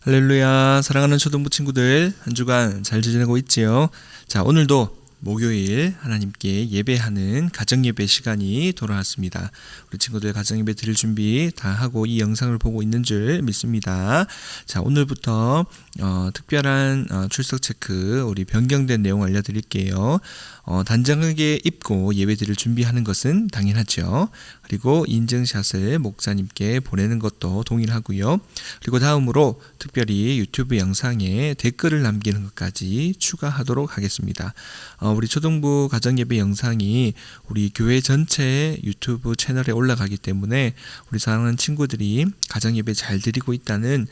할렐루야. 사랑하는 초등부 친구들, 한 주간 잘 지내고 있지요? 자, 오늘도 목요일 하나님께 예배하는 가정예배 시간이 돌아왔습니다. 우리 친구들 가정예배 드릴 준비 다 하고 이 영상을 보고 있는 줄 믿습니다. 자, 오늘부터 특별한 출석 체크, 우리 변경된 내용 알려드릴게요. 단정하게 입고 예배 드릴 준비하는 것은 당연하죠. 그리고 인증샷을 목사님께 보내는 것도 동일하고요. 그리고 다음으로 특별히 유튜브 영상에 댓글을 남기는 것까지 추가하도록 하겠습니다. 우리 초등부 가정예배 영상이 우리 교회 전체 유튜브 채널에 올라가기 때문에 우리 사랑하는 친구들이 가정예배 잘 드리고 있다는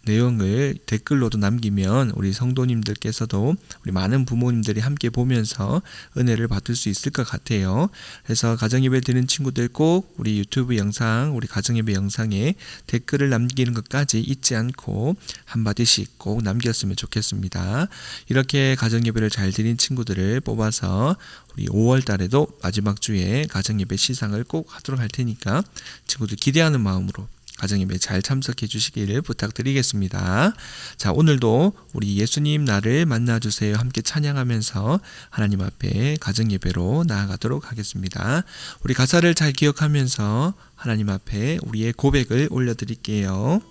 내용을 댓글로도 남기면 우리 성도님들께서도 우리 많은 부모님들이 함께 보면서 은혜를 받을 수 있을 것 같아요. 그래서 가정예배 드리는 친구들 꼭 우리 유튜브 영상, 우리 가정예배 영상에 댓글을 남기는 것까지 잊지 않고 한마디씩 꼭 남겼으면 좋겠습니다. 이렇게 가정예배를 잘 드린 친구들을 뽑아서 우리 5월 달에도 마지막 주에 가정예배 시상을 꼭 하도록 할 테니까 친구들 기대하는 마음으로 가정예배 잘 참석해 주시기를 부탁드리겠습니다. 자, 오늘도 우리 예수님 나를 만나주세요 함께 찬양하면서 하나님 앞에 가정예배로 나아가도록 하겠습니다. 우리 가사를 잘 기억하면서 하나님 앞에 우리의 고백을 올려드릴게요.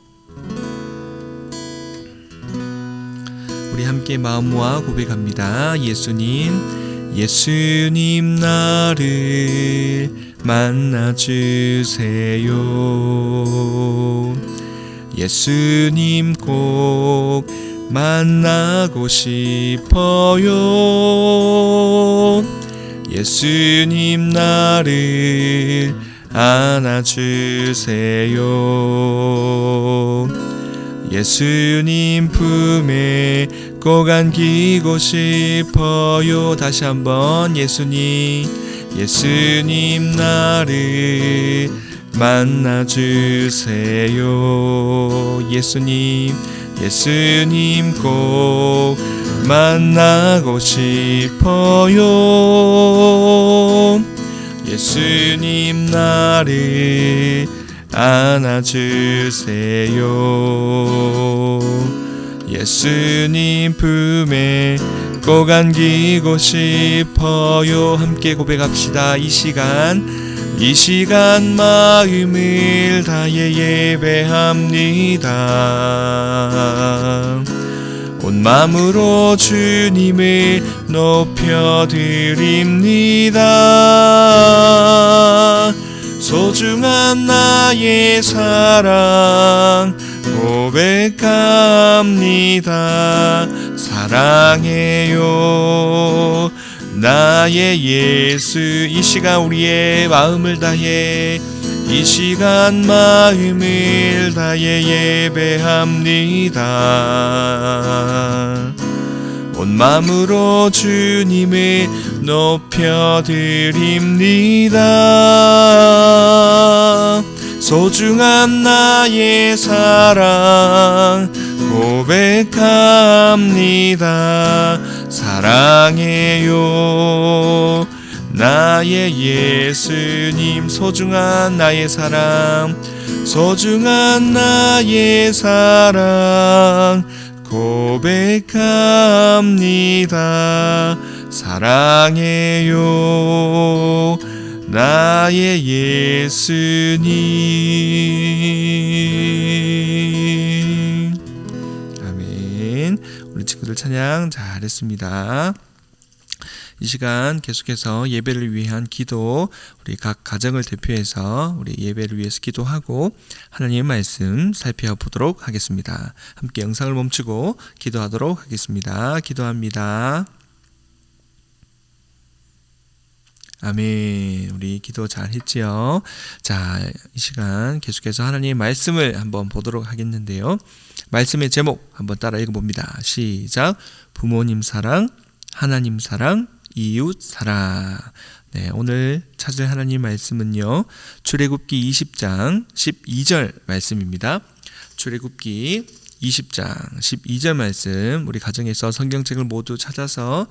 우리 함께 마음 모아 고백합니다. 예수님 나를 만나주세요. 예수님 꼭 만나고 싶어요. 예수님 나를 안아주세요. 예수님 품에 꼭 안기고 싶어요. 다시 한번 예수님 나를 만나주세요. 예수님 꼭 만나고 싶어요. 예수님 나를 안아주세요. 예수님 품에 꼭 안기고 싶어요. 함께 고백합시다. 이 시간 마음을 다해 예배합니다. 온 마음으로 주님을 높여드립니다. 소중한 나의 사랑 고백합니다. 사랑해요 나의 예수. 이 시간 우리의 마음을 다해 이 시간 마음을 다해 예배합니다. 온 마음으로 주님을 높여드립니다. 소중한 나의 사랑 고백합니다. 사랑해요 나의 예수님. 소중한 나의 사랑 고백합니다. 사랑해요 나의 예수님. 아멘. 우리 친구들 찬양 잘했습니다. 이 시간 계속해서 예배를 위한 기도, 우리 각 가정을 대표해서 우리 예배를 위해서 기도하고 하나님의 말씀 살펴보도록 하겠습니다. 함께 영상을 멈추고 기도하도록 하겠습니다. 기도합니다. 아멘. 우리 기도 잘 했지요? 자, 이 시간 계속해서 하나님의 말씀을 한번 보도록 하겠는데요. 말씀의 제목 한번 따라 읽어봅니다. 시작. 부모님 사랑, 하나님 사랑, 이웃 사랑. 네, 오늘 찾을 하나님 말씀은요, 출애굽기 20장 12절 말씀입니다. 출애굽기 20장 12절 말씀, 우리 가정에서 성경책을 모두 찾아서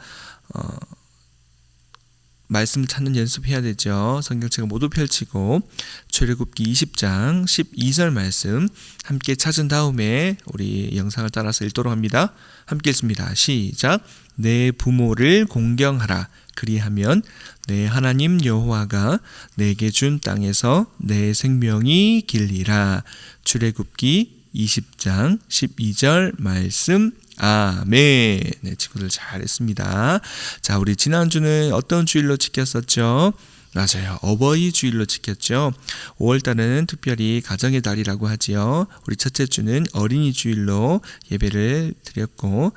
말씀을 찾는 연습해야 되죠. 성경책을 모두 펼치고 출애굽기 20장 12절 말씀 함께 찾은 다음에 우리 영상을 따라서 읽도록 합니다. 함께 읽습니다. 시작. 내 부모를 공경하라. 그리하면 내 하나님 여호와가 내게 준 땅에서 내 생명이 길리라. 출애굽기 20장 12절 말씀. 아멘. 네, 친구들 잘했습니다. 자, 우리 지난주는 어떤 주일로 지켰었죠? 맞아요. 어버이 주일로 지켰죠. 5월달은 특별히 가정의 달이라고 하지요. 우리 첫째 주는 어린이 주일로 예배를 드렸고,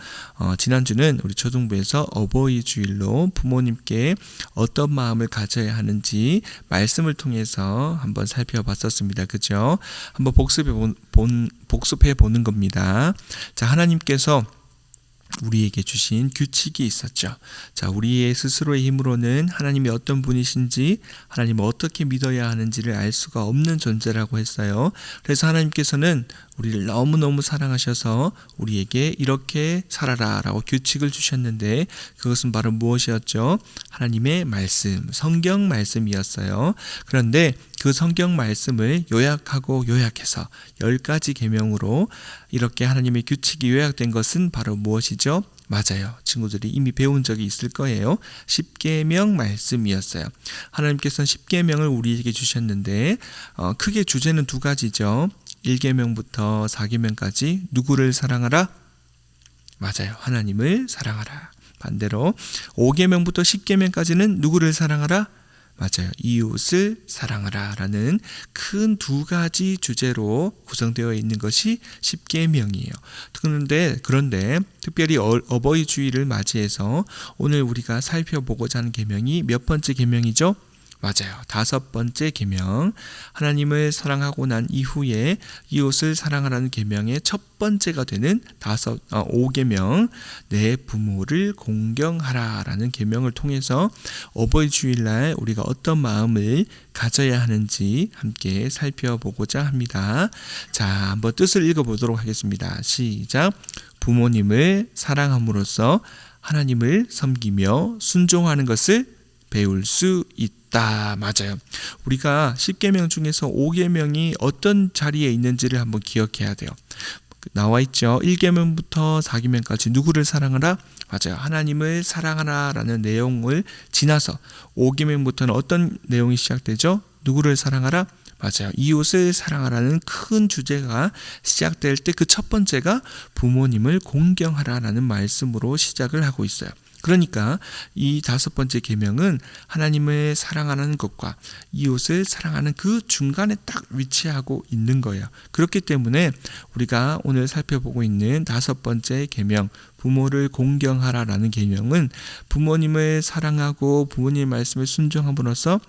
지난주는 우리 초등부에서 어버이 주일로 부모님께 어떤 마음을 가져야 하는지 말씀을 통해서 한번 살펴봤었습니다. 그죠? 한번 복습해 보는 겁니다. 자, 하나님께서 우리에게 주신 규칙이 있었죠. 자, 우리의 스스로의 힘으로는 하나님이 어떤 분이신지, 하나님을 어떻게 믿어야 하는지를 알 수가 없는 존재라고 했어요. 그래서 하나님께서는 우리를 너무너무 사랑하셔서 우리에게 이렇게 살아라 라고 규칙을 주셨는데, 그것은 바로 무엇이었죠? 하나님의 말씀, 성경 말씀이었어요. 그런데 그 성경 말씀을 요약해서 10가지 계명으로 이렇게 하나님의 규칙이 요약된 것은 바로 무엇이죠? 맞아요. 친구들이 이미 배운 적이 있을 거예요. 10계명 말씀이었어요. 하나님께서는 10계명을 우리에게 주셨는데 크게 주제는 두 가지죠. 1계명부터 4계명까지 누구를 사랑하라? 맞아요. 하나님을 사랑하라. 반대로 5계명부터 10계명까지는 누구를 사랑하라? 맞아요. 이웃을 사랑하라 라는 큰 두 가지 주제로 구성되어 있는 것이 10계명이에요. 그런데 특별히 어버이 주일을 맞이해서 오늘 우리가 살펴보고자 하는 계명이 몇 번째 계명이죠? 맞아요. 5번째 계명. 하나님을 사랑하고 난 이후에 이웃을 사랑하라는 계명의 첫 번째가 되는 5계명, 내 부모를 공경하라 라는 계명을 통해서 어버이 주일날 우리가 어떤 마음을 가져야 하는지 함께 살펴보고자 합니다. 자, 한번 뜻을 읽어보도록 하겠습니다. 시작. 부모님을 사랑함으로써 하나님을 섬기며 순종하는 것을 배울 수 있다. 맞아요. 우리가 10계명 중에서 5계명이 어떤 자리에 있는지를 한번 기억해야 돼요. 나와 있죠. 1계명부터 4계명까지 누구를 사랑하라? 맞아요. 하나님을 사랑하라 라는 내용을 지나서 5계명부터는 어떤 내용이 시작되죠? 누구를 사랑하라? 맞아요. 이웃을 사랑하라는 큰 주제가 시작될 때 그 첫 번째가 부모님을 공경하라라는 말씀으로 시작을 하고 있어요. 그러니까 이 5번째 계명은 하나님을 사랑하는 것과 이웃을 사랑하는 그 중간에 딱 위치하고 있는 거예요. 그렇기 때문에 우리가 오늘 살펴보고 있는 5번째 계명, 부모를 공경하라라는 계명은 부모님을 사랑하고 부모님의 말씀을 순종함으로써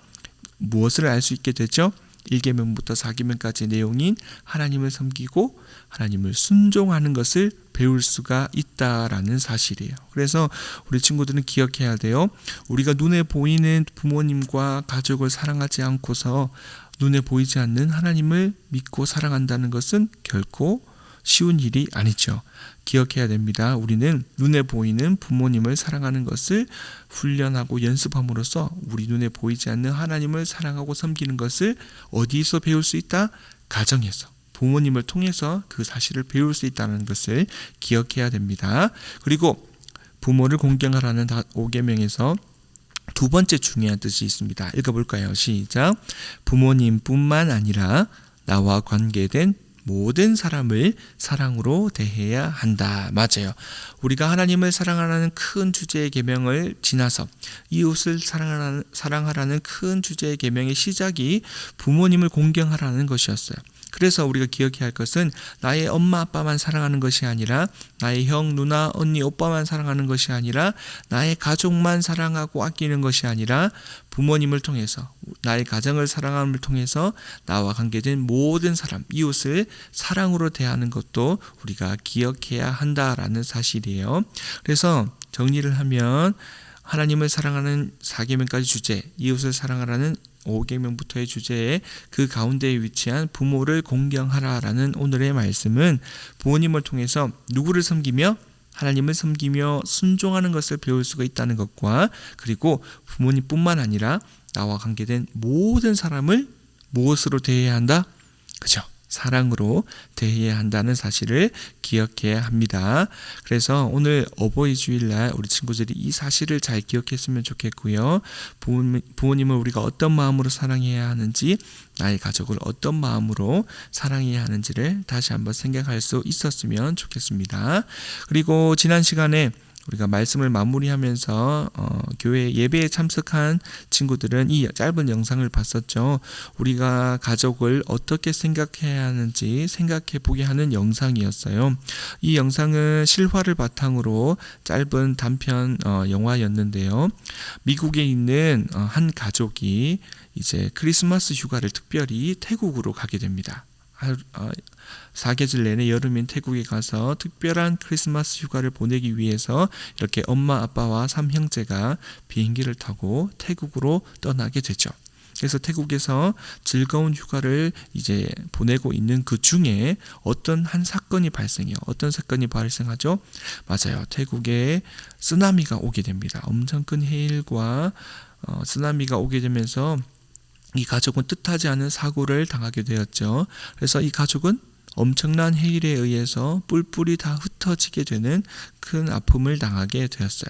무엇을 알 수 있게 되죠? 1계명부터 4계명까지 내용인 하나님을 섬기고 하나님을 순종하는 것을 배울 수가 있다라는 사실이에요. 그래서 우리 친구들은 기억해야 돼요. 우리가 눈에 보이는 부모님과 가족을 사랑하지 않고서 눈에 보이지 않는 하나님을 믿고 사랑한다는 것은 결코 쉬운 일이 아니죠. 기억해야 됩니다. 우리는 눈에 보이는 부모님을 사랑하는 것을 훈련하고 연습함으로써 우리 눈에 보이지 않는 하나님을 사랑하고 섬기는 것을 어디서 배울 수 있다? 가정에서. 부모님을 통해서 그 사실을 배울 수 있다는 것을 기억해야 됩니다. 그리고 부모를 공경하라는 5계명에서 두 번째 중요한 뜻이 있습니다. 읽어볼까요? 시작. 부모님뿐만 아니라 나와 관계된 모든 사람을 사랑으로 대해야 한다. 맞아요. 우리가 하나님을 사랑하라는 큰 주제의 계명을 지나서 이웃을 사랑하라는 큰 주제의 계명의 시작이 부모님을 공경하라는 것이었어요. 그래서 우리가 기억해야 할 것은 나의 엄마 아빠만 사랑하는 것이 아니라 나의 형 누나 언니 오빠만 사랑하는 것이 아니라 나의 가족만 사랑하고 아끼는 것이 아니라 부모님을 통해서 나의 가정을 사랑함을 통해서 나와 관계된 모든 사람 이웃을 사랑으로 대하는 것도 우리가 기억해야 한다라는 사실이에요. 그래서 정리를 하면 하나님을 사랑하는 4계명까지 주제, 이웃을 사랑하라는 5계명부터의 주제에 그 가운데에 위치한 부모를 공경하라라는 오늘의 말씀은 부모님을 통해서 누구를 섬기며 하나님을 섬기며 순종하는 것을 배울 수가 있다는 것과, 그리고 부모님뿐만 아니라 나와 관계된 모든 사람을 무엇으로 대해야 한다? 그죠? 사랑으로 대해야 한다는 사실을 기억해야 합니다. 그래서 오늘 어버이 주일날 우리 친구들이 이 사실을 잘 기억했으면 좋겠고요. 부모님을 우리가 어떤 마음으로 사랑해야 하는지, 나의 가족을 어떤 마음으로 사랑해야 하는지를 다시 한번 생각할 수 있었으면 좋겠습니다. 그리고 지난 시간에 우리가 말씀을 마무리하면서 교회 예배에 참석한 친구들은 이 짧은 영상을 봤었죠. 우리가 가족을 어떻게 생각해야 하는지 생각해 보게 하는 영상이었어요. 이 영상은 실화를 바탕으로 짧은 단편 영화였는데요. 미국에 있는 한 가족이 이제 크리스마스 휴가를 특별히 태국으로 가게 됩니다. 사계절 내내 여름인 태국에 가서 특별한 크리스마스 휴가를 보내기 위해서 이렇게 엄마 아빠와 3형제가 비행기를 타고 태국으로 떠나게 되죠. 그래서 태국에서 즐거운 휴가를 이제 보내고 있는 그 중에 어떤 한 사건이 발생해요. 어떤 사건이 발생하죠? 맞아요. 태국에 쓰나미가 오게 됩니다. 엄청 큰 해일과 쓰나미가 오게 되면서 이 가족은 뜻하지 않은 사고를 당하게 되었죠. 그래서 이 가족은 엄청난 해일에 의해서 뿔뿔이 다 흩어지게 되는 큰 아픔을 당하게 되었어요.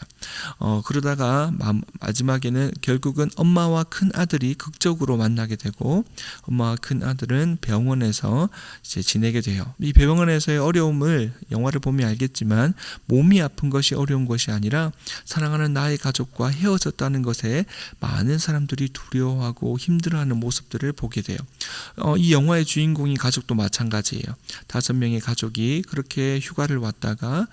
그러다가 마지막에는 결국은 엄마와 큰 아들이 극적으로 만나게 되고, 엄마와 큰 아들은 병원에서 이제 지내게 돼요. 이 병원에서의 어려움을 영화를 보면 알겠지만, 몸이 아픈 것이 어려운 것이 아니라 사랑하는 나의 가족과 헤어졌다는 것에 많은 사람들이 두려워하고 힘들어하는 모습들을 보게 돼요. 이 영화의 주인공이 가족도 마찬가지예요. 5명의 가족이 그렇게 휴가를 왔다가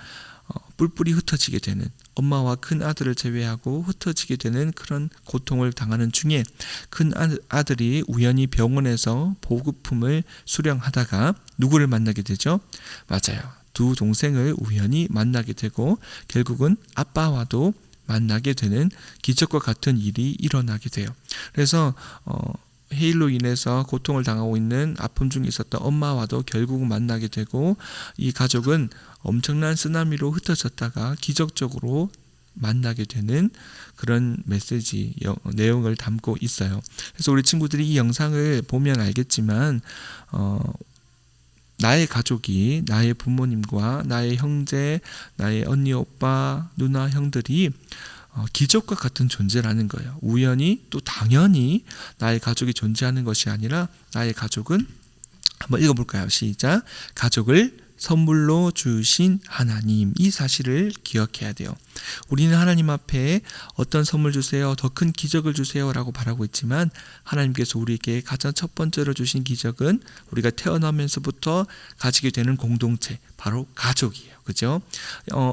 뿔뿔이 흩어지게 되는, 엄마와 큰 아들을 제외하고 흩어지게 되는 그런 고통을 당하는 중에 큰 아들이 우연히 병원에서 보급품을 수령하다가 누구를 만나게 되죠? 맞아요. 두 동생을 우연히 만나게 되고 결국은 아빠와도 만나게 되는 기적과 같은 일이 일어나게 돼요. 그래서 해일로 인해서 고통을 당하고 있는 아픔 중에 있었던 엄마와도 결국 만나게 되고, 이 가족은 엄청난 쓰나미로 흩어졌다가 기적적으로 만나게 되는 그런 메시지 내용을 담고 있어요. 그래서 우리 친구들이 이 영상을 보면 알겠지만 나의 가족이, 나의 부모님과 나의 형제, 나의 언니, 오빠, 누나, 형들이 기적과 같은 존재라는 거예요. 우연히 또 당연히 나의 가족이 존재하는 것이 아니라, 나의 가족은, 한번 읽어볼까요? 시작. 가족을 선물로 주신 하나님, 이 사실을 기억해야 돼요. 우리는 하나님 앞에 어떤 선물 주세요, 더 큰 기적을 주세요 라고 바라고 있지만, 하나님께서 우리에게 가장 첫 번째로 주신 기적은 우리가 태어나면서부터 가지게 되는 공동체, 바로 가족이에요. 그죠?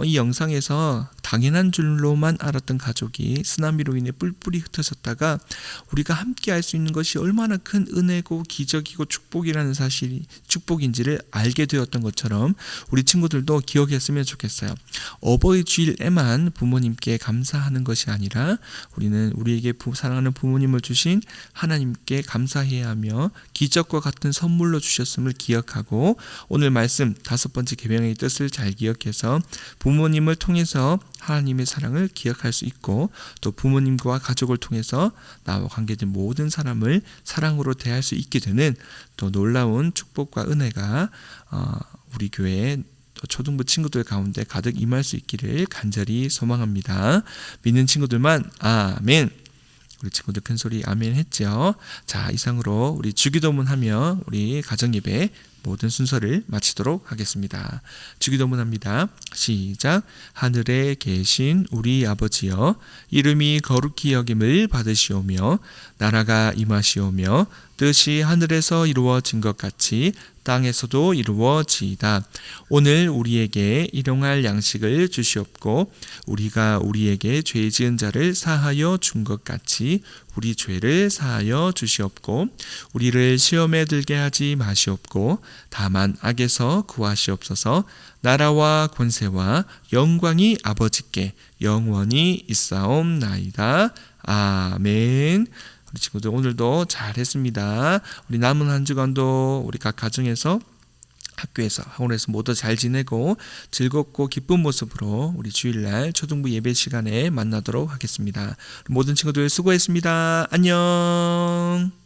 이 영상에서 당연한 줄로만 알았던 가족이 쓰나미로 인해 뿔뿔이 흩어졌다가 우리가 함께 할 수 있는 것이 얼마나 큰 은혜고 기적이고 축복이라는 사실이 축복인지를 알게 되었던 것처럼 우리 친구들도 기억했으면 좋겠어요. 어버이 주일에만 부모님께 감사하는 것이 아니라 우리는 우리에게 사랑하는 부모님을 주신 하나님께 감사해야 하며 기적과 같은 선물로 주셨음을 기억하고, 오늘 말씀 5번째 계명의 뜻을 잘 기억해서 부모님을 통해서 하나님의 사랑을 기억할 수 있고, 또 부모님과 가족을 통해서 나와 관계된 모든 사람을 사랑으로 대할 수 있게 되는 또 놀라운 축복과 은혜가 우리 교회에 또 초등부 친구들 가운데 가득 임할 수 있기를 간절히 소망합니다. 믿는 친구들만 아멘. 우리 친구들 큰 소리 아멘 했죠. 자, 이상으로 우리 주기도문 하며 우리 가정예배 모든 순서를 마치도록 하겠습니다. 주기도문 합니다. 시작. 하늘에 계신 우리 아버지여, 이름이 거룩히 여김을 받으시오며 나라가 임하시오며 뜻이 하늘에서 이루어진 것 같이 땅에서도 이루어지이다. 오늘 우리에게 일용할 양식을 주시옵고 우리가 우리에게 죄 지은 자를 사하여 준 것 같이 우리 죄를 사하여 주시옵고 우리를 시험에 들게 하지 마시옵고 다만 악에서 구하시옵소서. 나라와 권세와 영광이 아버지께 영원히 있사옵나이다. 아멘. 우리 친구들 오늘도 잘했습니다. 우리 남은 한 주간도 우리 각 가정에서 학교에서 학원에서 모두 잘 지내고 즐겁고 기쁜 모습으로 우리 주일날 초등부 예배 시간에 만나도록 하겠습니다. 모든 친구들 수고했습니다. 안녕.